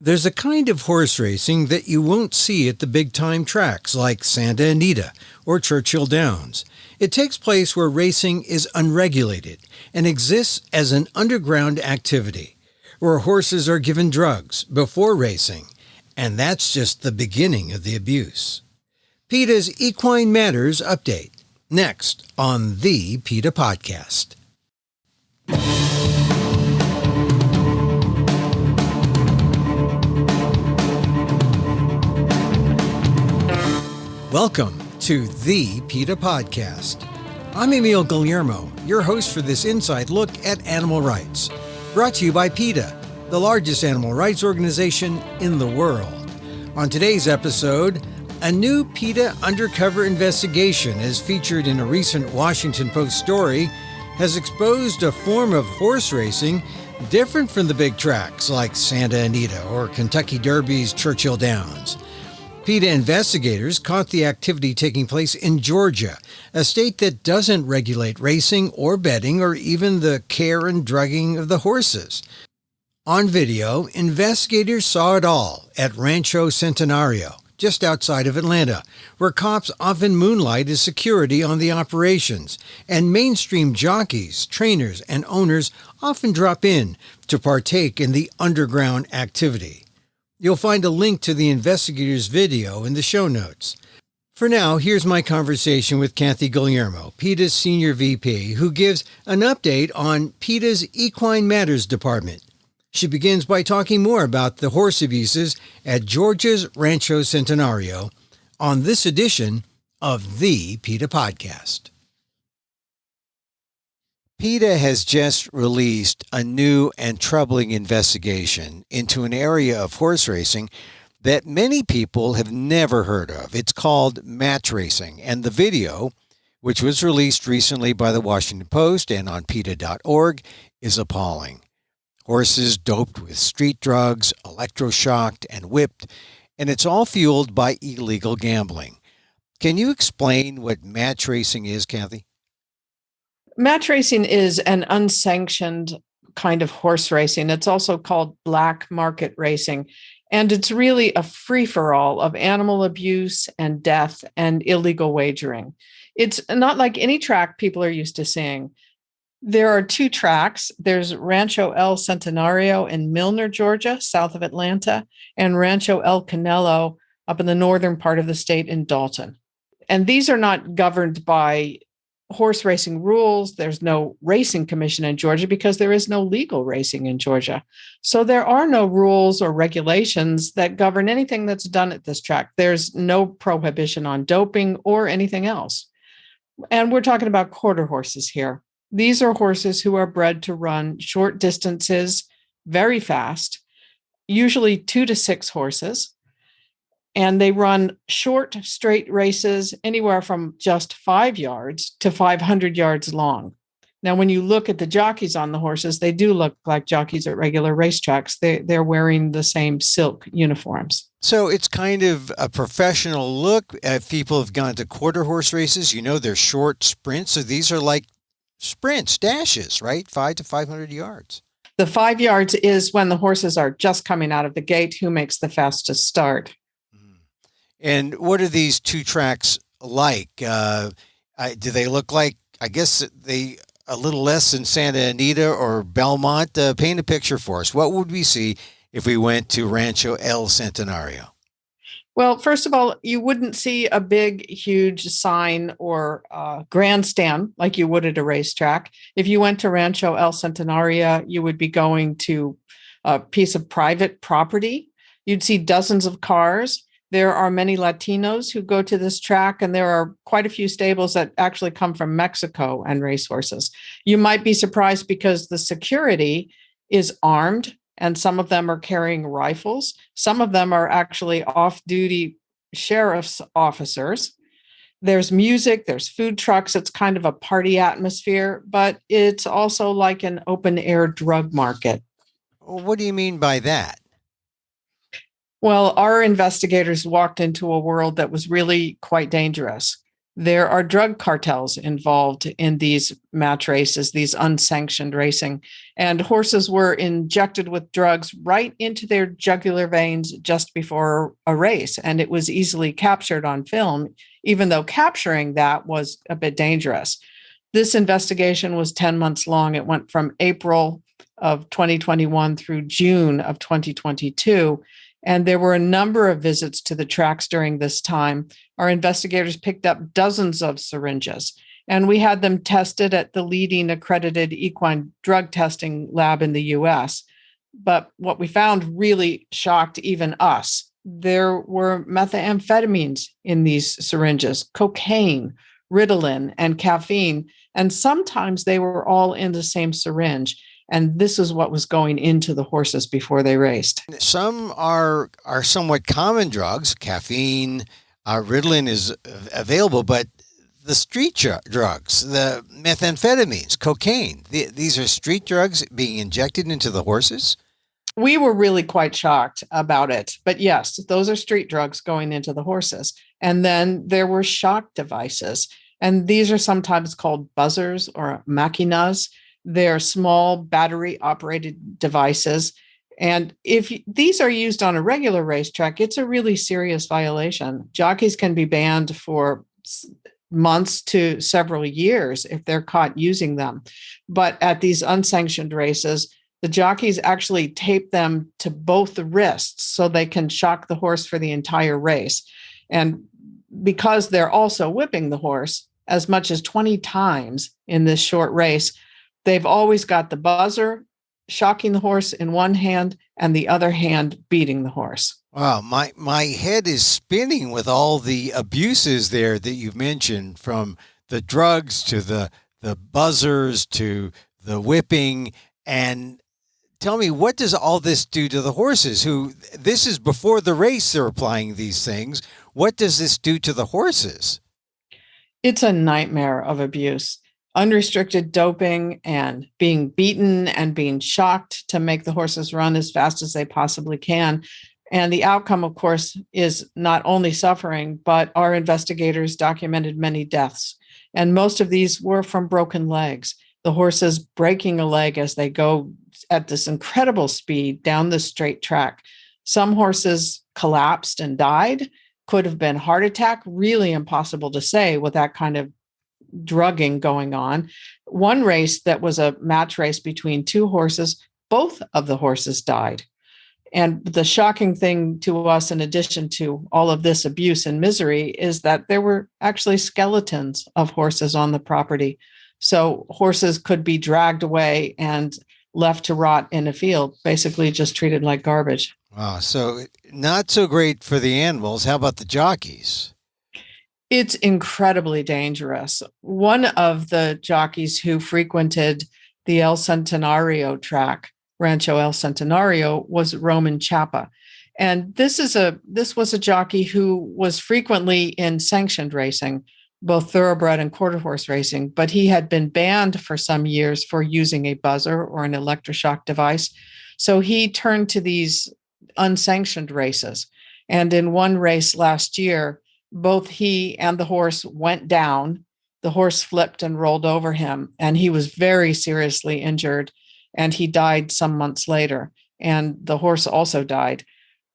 There's a kind of horse racing that you won't see at the big-time tracks like Santa Anita or Churchill Downs. It takes place where racing is unregulated and exists as an underground activity, where horses are given drugs before racing, and that's just the beginning of the abuse. PETA's Equine Matters Update, next on the PETA Podcast. Welcome to the PETA Podcast. I'm Guillermo, your host for this inside look at animal rights, brought to you by PETA, the largest animal rights organization in the world. On today's episode, a new PETA undercover investigation, as featured in a recent Washington Post story, has exposed a form of horse racing different from the big tracks like Santa Anita or Kentucky Derby's Churchill Downs. PETA investigators caught the activity taking place in Georgia, a state that doesn't regulate racing or betting or even the care and drugging of the horses. On video, investigators saw it all at Rancho Centenario, just outside of Atlanta, where cops often moonlight as security on the operations, and mainstream jockeys, trainers, and owners often drop in to partake in the underground activity. You'll find a link to the investigators' video in the show notes. For now, here's my conversation with Kathy Guillermo, PETA's Senior VP, who gives an update on PETA's Equine Matters Department. She begins by talking more about the horse abuses at Georgia's Rancho Centenario on this edition of the PETA Podcast. PETA has just released a new and troubling investigation into an area of horse racing that many people have never heard of. It's called match racing, and the video, which was released recently by the Washington Post and on PETA.org, is appalling. Horses doped with street drugs, electroshocked and whipped, and it's all fueled by illegal gambling. Can you explain what match racing is, Kathy? Match racing is an unsanctioned kind of horse racing. It's also called black market racing. And it's really a free-for-all of animal abuse and death and illegal wagering. It's not like any track people are used to seeing. There are two tracks. There's Rancho Centenario in Milner, Georgia, south of Atlanta, and Rancho El Canelo up in the northern part of the state in Dalton. And these are not governed by horse racing rules. There's no racing commission in Georgia because there is no legal racing in Georgia. So there are no rules or regulations that govern anything that's done at this track. There's no prohibition on doping or anything else. And we're talking about quarter horses here. These are horses who are bred to run short distances very fast, usually 2 to 6 horses. And they run short, straight races anywhere from just 5 yards to 500 yards long. Now, when you look at the jockeys on the horses, they do look like jockeys at regular racetracks. They're wearing the same silk uniforms. So it's kind of a professional look. People have gone to quarter horse races. You know, they're short sprints. So these are like sprints, dashes, right? 5 to 500 yards. The 5 yards is when the horses are just coming out of the gate, who makes the fastest start. And what are these two tracks like? Do they look like, I guess, they a little less than Santa Anita or Belmont? Paint a picture for us. What would we see if we went to Rancho El Centenario? Well, first of all, you wouldn't see a big, huge sign or grandstand like you would at a racetrack. If you went to Rancho El Centenario, you would be going to a piece of private property. You'd see dozens of cars. There are many Latinos who go to this track, and there are quite a few stables that actually come from Mexico and racehorses. You might be surprised because the security is armed, and some of them are carrying rifles. Some of them are actually off-duty sheriff's officers. There's music, there's food trucks. It's kind of a party atmosphere, but it's also like an open-air drug market. What do you mean by that? Well, our investigators walked into a world that was really quite dangerous. There are drug cartels involved in these match races, these unsanctioned racing, and horses were injected with drugs right into their jugular veins just before a race. And it was easily captured on film, even though capturing that was a bit dangerous. This investigation was 10 months long. It went from April of 2021 through June of 2022. And there were a number of visits to the tracks during this time. Our investigators picked up dozens of syringes, and we had them tested at the leading accredited equine drug testing lab in the US. But what we found really shocked even us. There were methamphetamines in these syringes, cocaine, Ritalin, and caffeine, and sometimes they were all in the same syringe. And this is what was going into the horses before they raced. Some are somewhat common drugs. Caffeine, Ritalin is available, but the street drugs, the methamphetamines, cocaine, these are street drugs being injected into the horses? We were really quite shocked about it. But yes, those are street drugs going into the horses. And then there were shock devices. And these are sometimes called buzzers or machinas. They're small battery-operated devices. And if these are used on a regular racetrack, it's a really serious violation. Jockeys can be banned for months to several years if they're caught using them. But at these unsanctioned races, the jockeys actually tape them to both the wrists so they can shock the horse for the entire race. And because they're also whipping the horse as much as 20 times in this short race, they've always got the buzzer shocking the horse in one hand and the other hand beating the horse. Wow, my head is spinning with all the abuses there that you've mentioned, from the drugs to the buzzers to the whipping. And tell me, what does all this do to the horses? This is before the race they're applying these things. What does this do to the horses? It's a nightmare of abuse. Unrestricted doping and being beaten and being shocked to make the horses run as fast as they possibly can. And the outcome, of course, is not only suffering, but our investigators documented many deaths. And most of these were from broken legs. The horses breaking a leg as they go at this incredible speed down the straight track. Some horses collapsed and died, could have been heart attack, really impossible to say with that kind of drugging going on. One race that was a match race between two horses, both of the horses died. And the shocking thing to us, in addition to all of this abuse and misery, is that there were actually skeletons of horses on the property. So horses could be dragged away and left to rot in a field, basically just treated like garbage. Wow, so not so great for the animals. How about the jockeys? It's incredibly dangerous. One of the jockeys who frequented the El Centenario track, Rancho El Centenario, was Roman Chapa. And this was a jockey who was frequently in sanctioned racing, both thoroughbred and quarter horse racing, but he had been banned for some years for using a buzzer or an electroshock device. So he turned to these unsanctioned races. And in one race last year, both he and the horse went down. The horse flipped and rolled over him, and he was very seriously injured, and he died some months later. And the horse also died.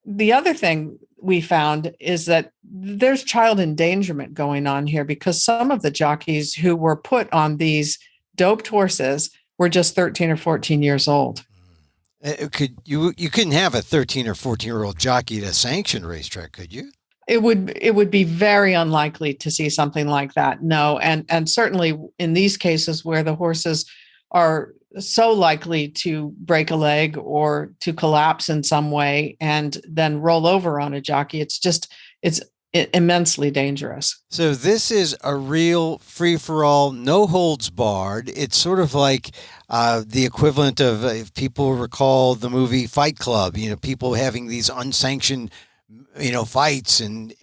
The other thing we found is that there's child endangerment going on here, because some of the jockeys who were put on these doped horses were just 13 or 14 years old. You couldn't have a 13 or 14-year-old jockey at a sanctioned racetrack, could you? It would be very unlikely to see something like that. No. And certainly in these cases where the horses are so likely to break a leg or to collapse in some way and then roll over on a jockey, it's immensely dangerous. So this is a real free-for-all, no holds barred. It's sort of like the equivalent of, if people recall the movie Fight Club, people having these unsanctioned fights and,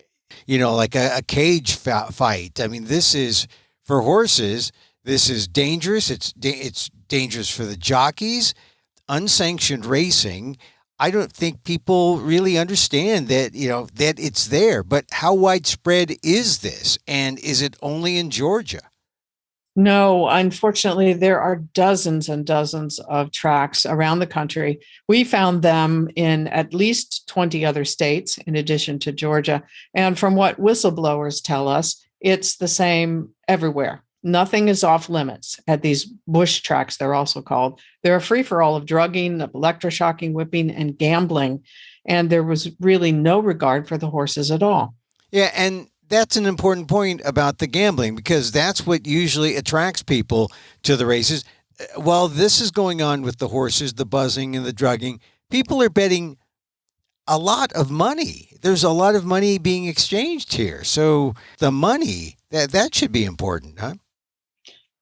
like a cage fight. I mean, this is, for horses, this is dangerous. It's dangerous for the jockeys. Unsanctioned racing. I don't think people really understand that, that it's there. But how widespread is this? And is it only in Georgia? No, unfortunately, there are dozens and dozens of tracks around the country. We found them in at least 20 other states, in addition to Georgia. And from what whistleblowers tell us, it's the same everywhere. Nothing is off limits at these bush tracks, they're also called. They're a free for all of drugging, of electroshocking, whipping, and gambling. And there was really no regard for the horses at all. Yeah, and that's an important point about the gambling, because that's what usually attracts people to the races. While this is going on with the horses, the buzzing and the drugging, people are betting a lot of money. There's a lot of money being exchanged here. So the money, that should be important, huh?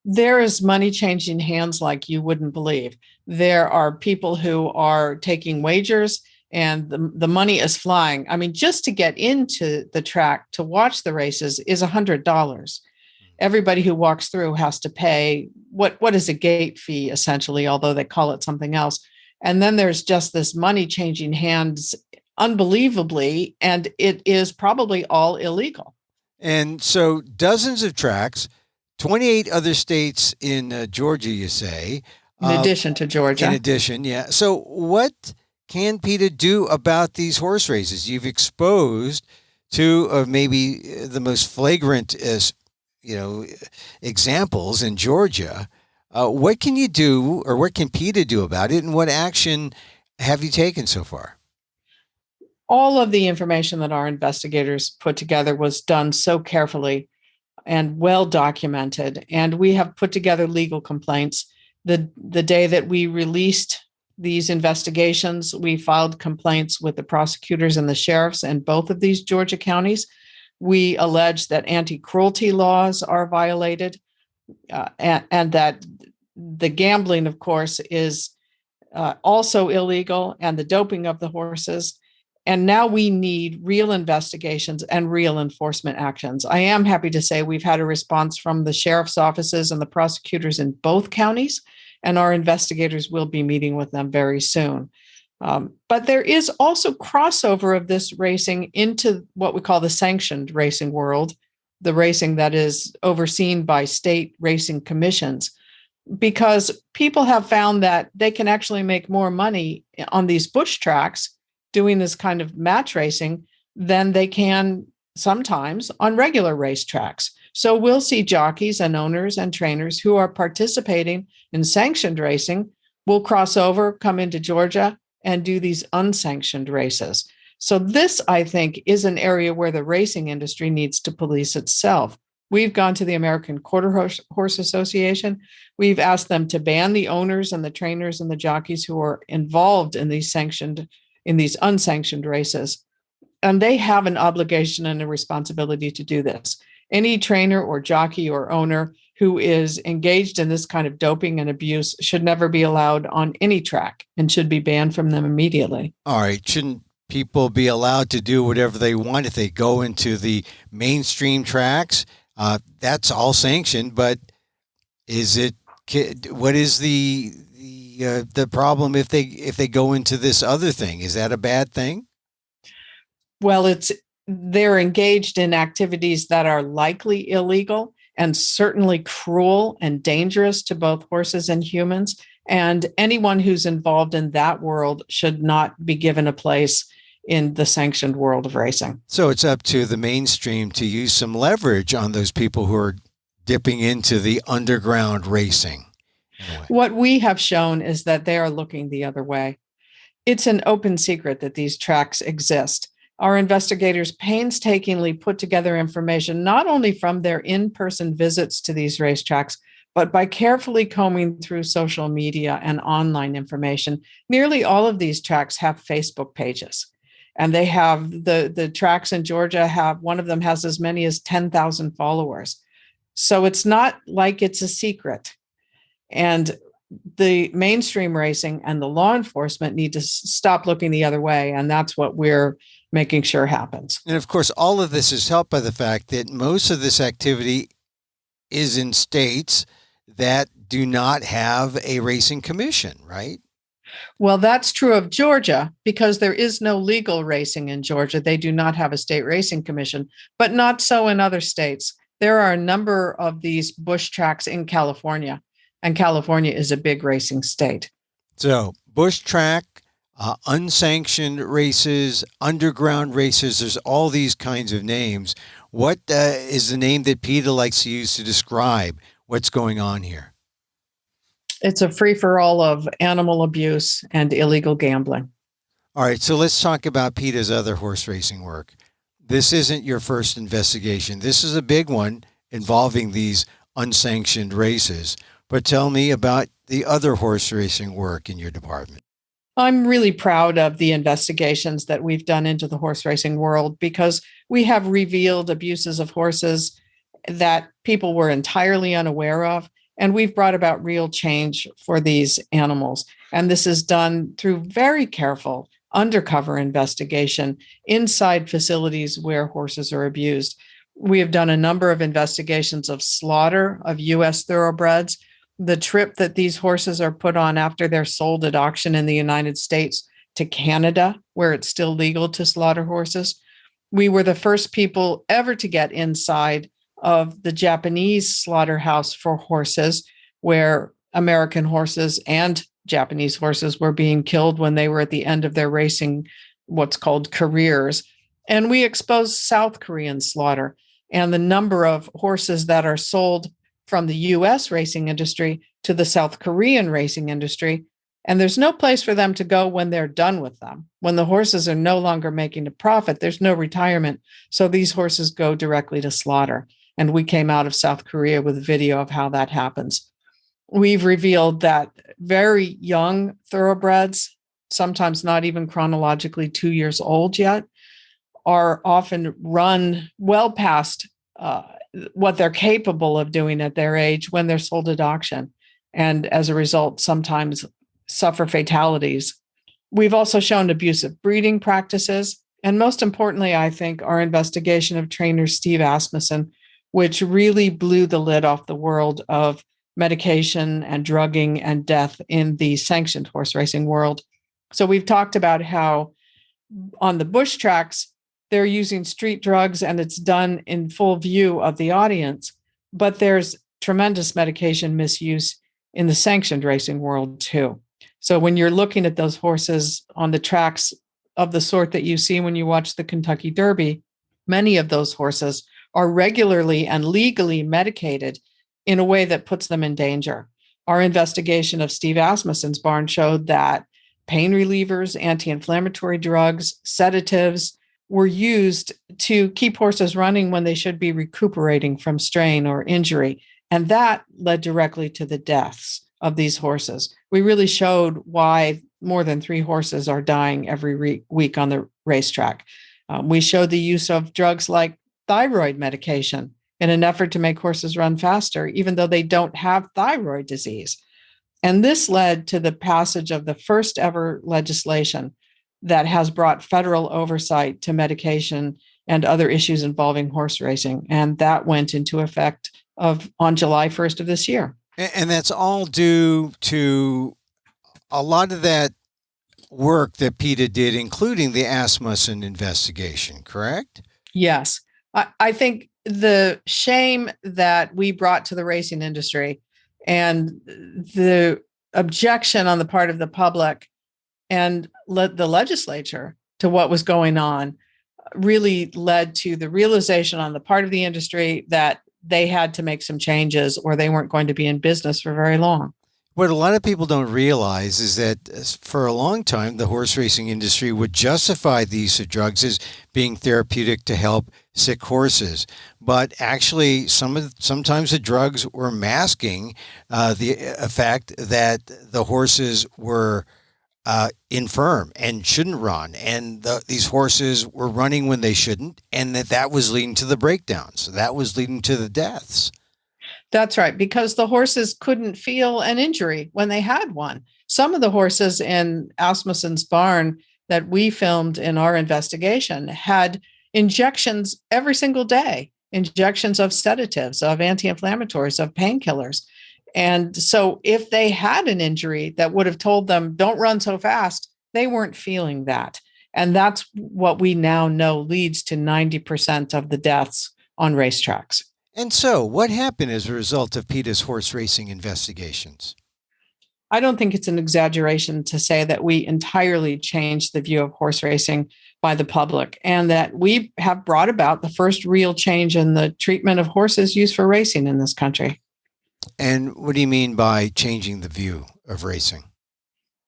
There is money changing hands like you wouldn't believe. There are people who are taking wagers and the money is flying. I mean, just to get into the track to watch the races is $100. Everybody who walks through has to pay what is a gate fee, essentially, although they call it something else. And then there's just this money changing hands unbelievably, and it is probably all illegal. And so dozens of tracks, 28 other states in Georgia, you say. In addition to Georgia. In addition, yeah. So what can PETA do about these horse races? You've exposed two of maybe the most flagrant, examples in Georgia. What can you do, or what can PETA do about it, and what action have you taken so far? All of the information that our investigators put together was done so carefully and well documented. And we have put together legal complaints. The day that we released these investigations, we filed complaints with the prosecutors and the sheriffs in both of these Georgia counties. We allege that anti-cruelty laws are violated, and that the gambling, of course, is also illegal, and the doping of the horses. And now we need real investigations and real enforcement actions. I am happy to say we've had a response from the sheriff's offices and the prosecutors in both counties, and our investigators will be meeting with them very soon. But there is also crossover of this racing into what we call the sanctioned racing world, the racing that is overseen by state racing commissions, because people have found that they can actually make more money on these bush tracks doing this kind of match racing than they can sometimes on regular racetracks. So we'll see jockeys and owners and trainers who are participating in sanctioned racing will cross over, come into Georgia, and do these unsanctioned races. So this, I think, is an area where the racing industry needs to police itself. We've gone to the American Quarter Horse Association. We've asked them to ban the owners and the trainers and the jockeys who are involved in these unsanctioned races. And they have an obligation and a responsibility to do this. Any trainer or jockey or owner who is engaged in this kind of doping and abuse should never be allowed on any track and should be banned from them immediately. All right. Shouldn't people be allowed to do whatever they want if they go into the mainstream tracks? That's all sanctioned, but what is the problem if they go into this other thing? Is that a bad thing? Well, they're engaged in activities that are likely illegal and certainly cruel and dangerous to both horses and humans. And anyone who's involved in that world should not be given a place in the sanctioned world of racing. So it's up to the mainstream to use some leverage on those people who are dipping into the underground racing. What we have shown is that they are looking the other way. It's an open secret that these tracks exist. Our investigators painstakingly put together information not only from their in-person visits to these racetracks, but by carefully combing through social media and online information. Nearly all of these tracks have Facebook pages. And they have the tracks in Georgia one of them has as many as 10,000 followers. So it's not like it's a secret. And the mainstream racing and the law enforcement need to stop looking the other way. And that's what we're making sure happens. And of course, all of this is helped by the fact that most of this activity is in states that do not have a racing commission, right? Well, that's true of Georgia because there is no legal racing in Georgia. They do not have a state racing commission, but not so in other states. There are a number of these bush tracks in California, and California is a big racing state. So, bush track, unsanctioned races, underground races, there's all these kinds of names. What is the name that PETA likes to use to describe what's going on here? It's a free-for-all of animal abuse and illegal gambling. All right, so let's talk about PETA's other horse racing work. This isn't your first investigation. This is a big one involving these unsanctioned races. But tell me about the other horse racing work in your department. I'm really proud of the investigations that we've done into the horse racing world because we have revealed abuses of horses that people were entirely unaware of. And we've brought about real change for these animals. And this is done through very careful undercover investigation inside facilities where horses are abused. We have done a number of investigations of slaughter of U.S. thoroughbreds, the trip that these horses are put on after they're sold at auction in the United States to Canada, where it's still legal to slaughter horses. We were the first people ever to get inside of the Japanese slaughterhouse for horses, where American horses and Japanese horses were being killed when they were at the end of their racing, what's called careers. And we exposed South Korean slaughter and the number of horses that are sold from the U.S. racing industry to the South Korean racing industry. And there's no place for them to go when they're done with them. When the horses are no longer making a profit, there's no retirement. So these horses go directly to slaughter. And we came out of South Korea with video of how that happens. We've revealed that very young thoroughbreds, sometimes not even chronologically 2 years old yet, are often run well past what they're capable of doing at their age when they're sold at auction. And as a result, sometimes suffer fatalities. We've also shown abusive breeding practices. And most importantly, I think, our investigation of trainer Steve Asmussen, which really blew the lid off the world of medication and drugging and death in the sanctioned horse racing world. So we've talked about how on the bush tracks, they're using street drugs and it's done in full view of the audience, but there's tremendous medication misuse in the sanctioned racing world too. So when you're looking at those horses on the tracks of the sort that you see when you watch the Kentucky Derby, many of those horses are regularly and legally medicated in a way that puts them in danger. Our investigation of Steve Asmussen's barn showed that pain relievers, anti-inflammatory drugs, sedatives were used to keep horses running when they should be recuperating from strain or injury. And that led directly to the deaths of these horses. We really showed why more than 3 horses are dying every week on the racetrack. We showed the use of drugs like thyroid medication in an effort to make horses run faster, even though they don't have thyroid disease. And this led to the passage of the first ever legislation that has brought federal oversight to medication and other issues involving horse racing. And that went into effect on July 1st of this year. And that's all due to a lot of that work that PETA did, including the Asmussen investigation, correct? Yes. I think the shame that we brought to the racing industry and the objection on the part of the public and the legislature to what was going on really led to the realization on the part of the industry that they had to make some changes or they weren't going to be in business for very long. What a lot of people don't realize is that for a long time, the horse racing industry would justify the use of drugs as being therapeutic to help sick horses. But actually, sometimes the drugs were masking the fact that the horses were infirm and shouldn't run. And these horses were running when they shouldn't. And that was leading to the breakdowns. That was leading to the deaths. That's right, because the horses couldn't feel an injury when they had one. Some of the horses in Asmussen's barn that we filmed in our investigation had injections every single day, injections of sedatives, of anti-inflammatories, of painkillers. And so if they had an injury that would have told them, don't run so fast, they weren't feeling that. And that's what we now know leads to 90% of the deaths on racetracks. And so, what happened as a result of PETA's horse racing investigations? I don't think it's an exaggeration to say that we entirely changed the view of horse racing by the public, and that we have brought about the first real change in the treatment of horses used for racing in this country. And what do you mean by changing the view of racing?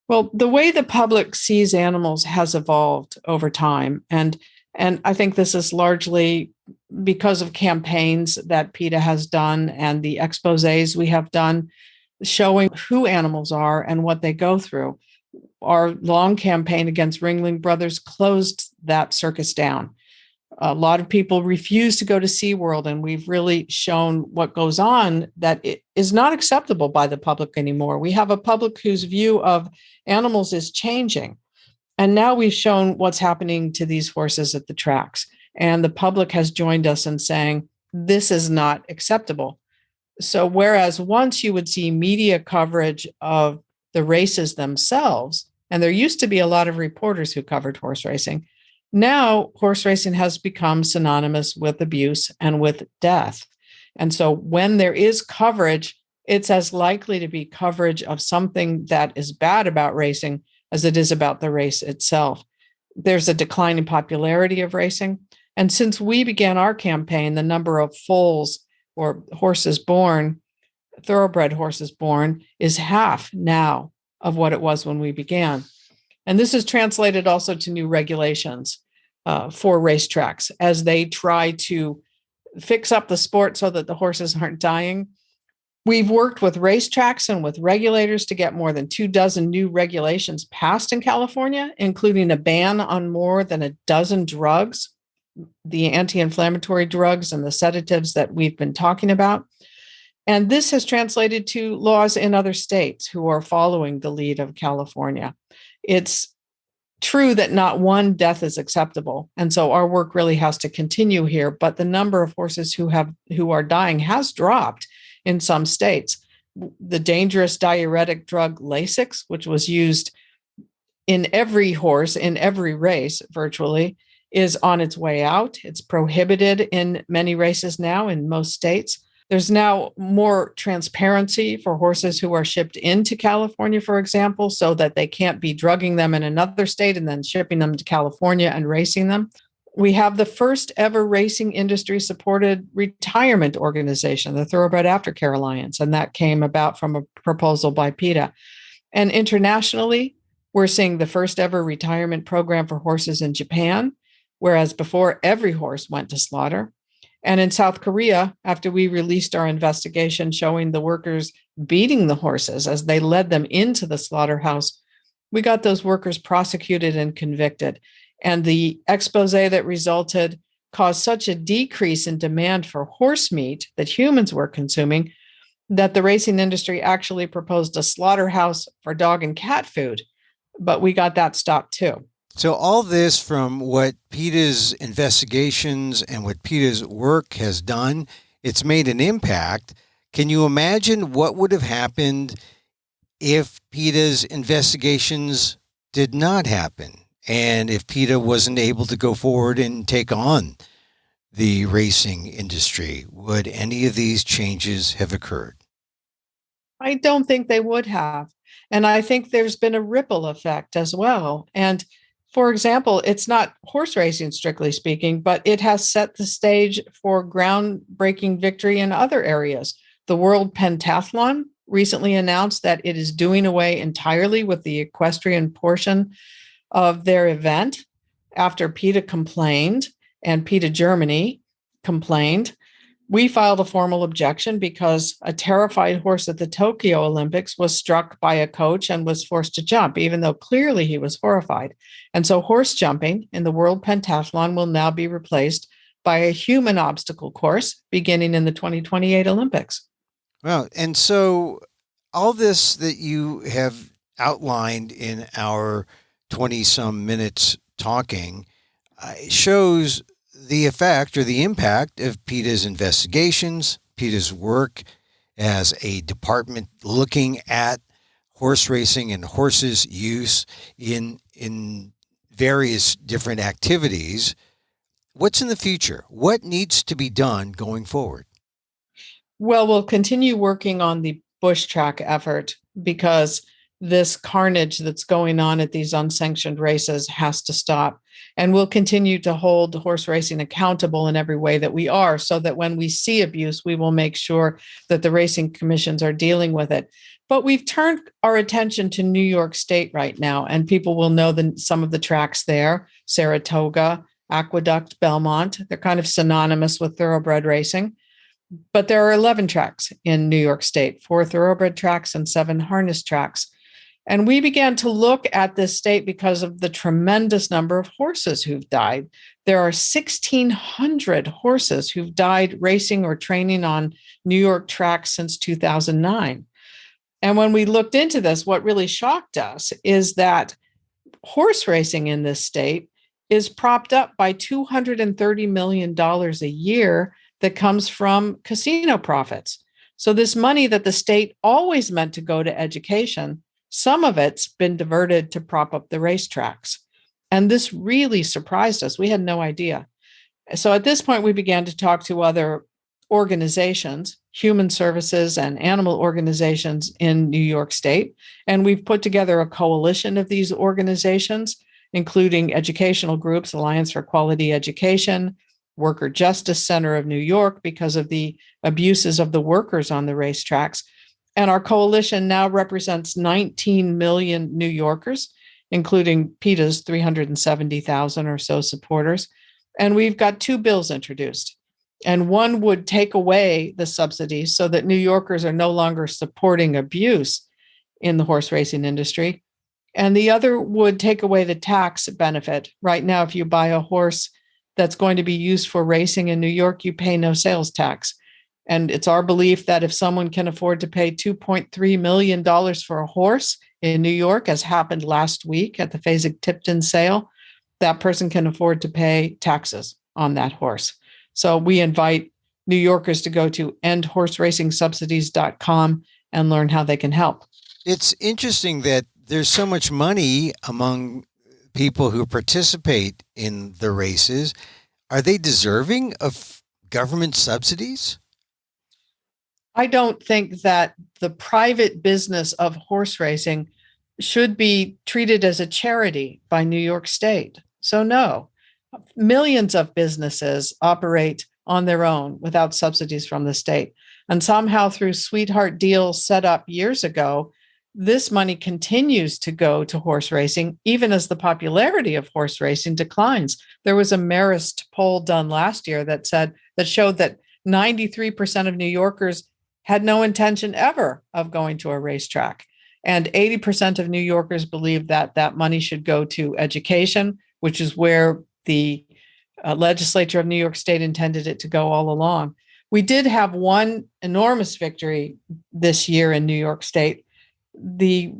Well, the way the public sees animals has evolved over time. And I think this is largely because of campaigns that PETA has done and the exposés we have done showing who animals are and what they go through. Our long campaign against Ringling Brothers closed that circus down. A lot of people refuse to go to SeaWorld, and we've really shown what goes on, that it is not acceptable by the public anymore. We have a public whose view of animals is changing. And now we've shown what's happening to these horses at the tracks. And the public has joined us in saying, this is not acceptable. So whereas once you would see media coverage of the races themselves, and there used to be a lot of reporters who covered horse racing, now horse racing has become synonymous with abuse and with death. And so when there is coverage, it's as likely to be coverage of something that is bad about racing as it is about the race itself. There's a decline in popularity of racing. And since we began our campaign, the number of foals or horses born, thoroughbred horses born, is half now of what it was when we began. And this is translated also to new regulations for racetracks as they try to fix up the sport so that the horses aren't dying. We've worked with racetracks and with regulators to get more than 24 new regulations passed in California, including a ban on more than a dozen drugs, the anti-inflammatory drugs and the sedatives that we've been talking about. And this has translated to laws in other states who are following the lead of California. It's true that not one death is acceptable. And so our work really has to continue here. But the number of horses who are dying has dropped in some states. The dangerous diuretic drug Lasix, which was used in every horse, in every race virtually, is on its way out. It's prohibited in many races now in most states. There's now more transparency for horses who are shipped into California, for example, so that they can't be drugging them in another state and then shipping them to California and racing them. We have the first ever racing industry supported retirement organization, the Thoroughbred Aftercare Alliance, and that came about from a proposal by PETA. And internationally, we're seeing the first ever retirement program for horses in Japan, whereas before every horse went to slaughter. And in South Korea, after we released our investigation showing the workers beating the horses as they led them into the slaughterhouse, we got those workers prosecuted and convicted. And the expose that resulted caused such a decrease in demand for horse meat that humans were consuming that the racing industry actually proposed a slaughterhouse for dog and cat food. But we got that stopped too. So all this from what PETA's investigations and what PETA's work has done, it's made an impact. Can you imagine what would have happened if PETA's investigations did not happen? And if PETA wasn't able to go forward and take on the racing industry, would any of these changes have occurred? I don't think they would have. And I think there's been a ripple effect as well. And for example, it's not horse racing, strictly speaking, but it has set the stage for groundbreaking victory in other areas. The World Pentathlon recently announced that it is doing away entirely with the equestrian portion of their event after PETA complained and PETA Germany complained. We filed a formal objection because a terrified horse at the Tokyo Olympics was struck by a coach and was forced to jump, even though clearly he was horrified. And so horse jumping in the World Pentathlon will now be replaced by a human obstacle course beginning in the 2028 Olympics. Well, and so all this that you have outlined in our 20-some minutes talking shows the effect or the impact of PETA's investigations, PETA's work, as a department looking at horse racing and horses' use in various different activities. What's in the future? What needs to be done going forward? Well, we'll continue working on the bush track effort because this carnage that's going on at these unsanctioned races has to stop. And we'll continue to hold horse racing accountable in every way that we are, so that when we see abuse, we will make sure that the racing commissions are dealing with it. But we've turned our attention to New York State right now, and people will know some of the tracks there: Saratoga, Aqueduct, Belmont. They're kind of synonymous with thoroughbred racing. But there are 11 tracks in New York State, 4 thoroughbred tracks and 7 harness tracks. And we began to look at this state because of the tremendous number of horses who've died. There are 1,600 horses who've died racing or training on New York tracks since 2009. And when we looked into this, what really shocked us is that horse racing in this state is propped up by $230 million a year that comes from casino profits. So this money that the state always meant to go to education, some of it's been diverted to prop up the racetracks. And this really surprised us. We had no idea. So at this point, we began to talk to other organizations, human services and animal organizations in New York State. And we've put together a coalition of these organizations, including educational groups, Alliance for Quality Education, Worker Justice Center of New York, because of the abuses of the workers on the racetracks. And our coalition now represents 19 million New Yorkers, including PETA's 370,000 or so supporters. And we've got 2 bills introduced. And one would take away the subsidies so that New Yorkers are no longer supporting abuse in the horse racing industry. And the other would take away the tax benefit. Right now, if you buy a horse that's going to be used for racing in New York, you pay no sales tax. And it's our belief that if someone can afford to pay $2.3 million for a horse in New York, as happened last week at the Fasig-Tipton sale, that person can afford to pay taxes on that horse. So we invite New Yorkers to go to endhorseracing.subsidies.com and learn how they can help. It's interesting that there's so much money among people who participate in the races. Are they deserving of government subsidies? I don't think that the private business of horse racing should be treated as a charity by New York State. So no, millions of businesses operate on their own without subsidies from the state. And somehow through sweetheart deals set up years ago, this money continues to go to horse racing, even as the popularity of horse racing declines. There was a Marist poll done last year that showed that 93% of New Yorkers had no intention ever of going to a racetrack. And 80% of New Yorkers believe that that money should go to education, which is where the legislature of New York State intended it to go all along. We did have one enormous victory this year in New York State. The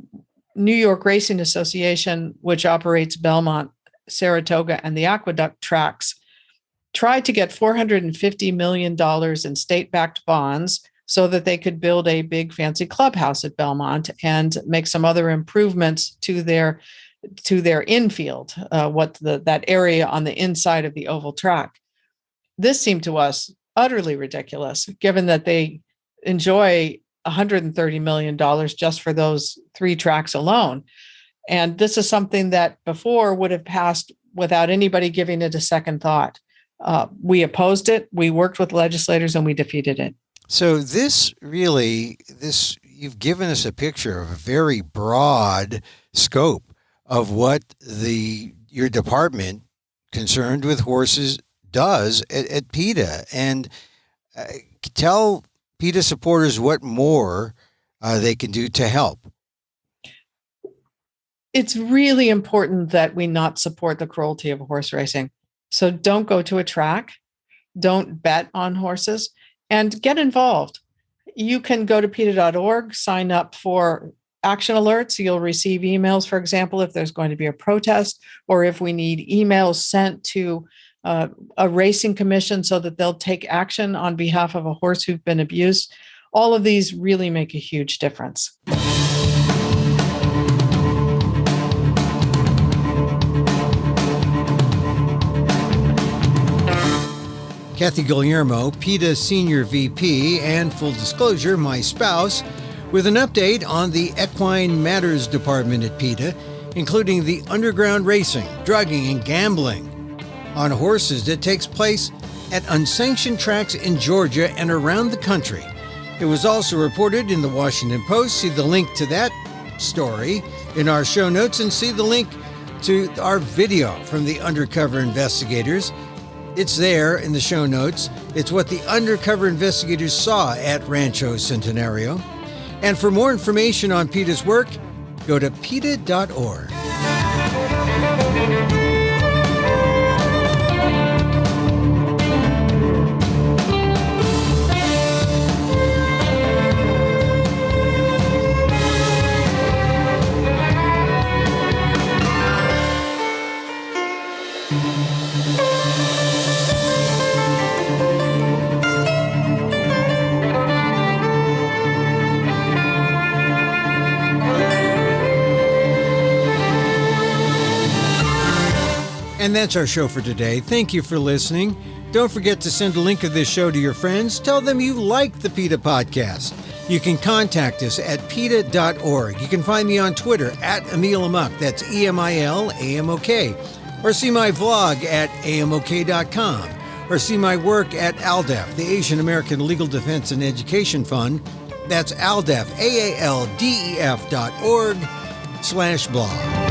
New York Racing Association, which operates Belmont, Saratoga, and the Aqueduct tracks, tried to get $450 million in state-backed bonds so that they could build a big fancy clubhouse at Belmont and make some other improvements to their infield, that area on the inside of the oval track. This seemed to us utterly ridiculous, given that they enjoy $130 million just for those 3 tracks alone. And this is something that before would have passed without anybody giving it a second thought. We opposed it, we worked with legislators, and we defeated it. So you've given us a picture of a very broad scope of what your department concerned with horses does at PETA. And tell PETA supporters what more they can do to help. It's really important that we not support the cruelty of horse racing. So don't go to a track, don't bet on horses, and get involved. You can go to PETA.org, sign up for action alerts. You'll receive emails, for example, if there's going to be a protest, or if we need emails sent to a racing commission so that they'll take action on behalf of a horse who's been abused. all of these really make a huge difference. Kathy Guillermo, PETA Senior VP, and full disclosure, my spouse, with an update on the Equine Matters Department at PETA, including the underground racing, drugging, and gambling on horses that takes place at unsanctioned tracks in Georgia and around the country. It was also reported in the Washington Post. See the link to that story in our show notes, and see the link to our video from the undercover investigators. It's there in the show notes. It's what the undercover investigators saw at Rancho Centenario. And for more information on PETA's work, go to PETA.org. And that's our show for today. Thank you for listening. Don't forget to send a link of this show to your friends. Tell them you like the PETA Podcast. You can contact us at PETA.org. You can find me on Twitter at Emil Amok. That's EMILAMOK. Or see my vlog at AMOK.com. Or see my work at ALDEF, the Asian American Legal Defense and Education Fund. That's ALDEF, AALDEF.org/blog.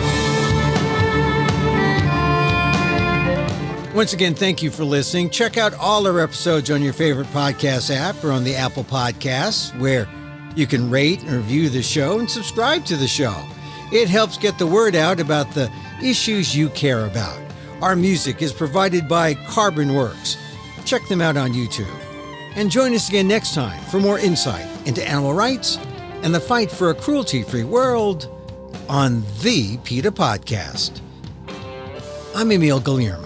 Once again, thank you for listening. Check out all our episodes on your favorite podcast app or on the Apple Podcasts, where you can rate and review the show and subscribe to the show. It helps get the word out about the issues you care about. Our music is provided by Carbon Works. Check them out on YouTube. And join us again next time for more insight into animal rights and the fight for a cruelty-free world on the PETA Podcast. I'm Emil Guillermo.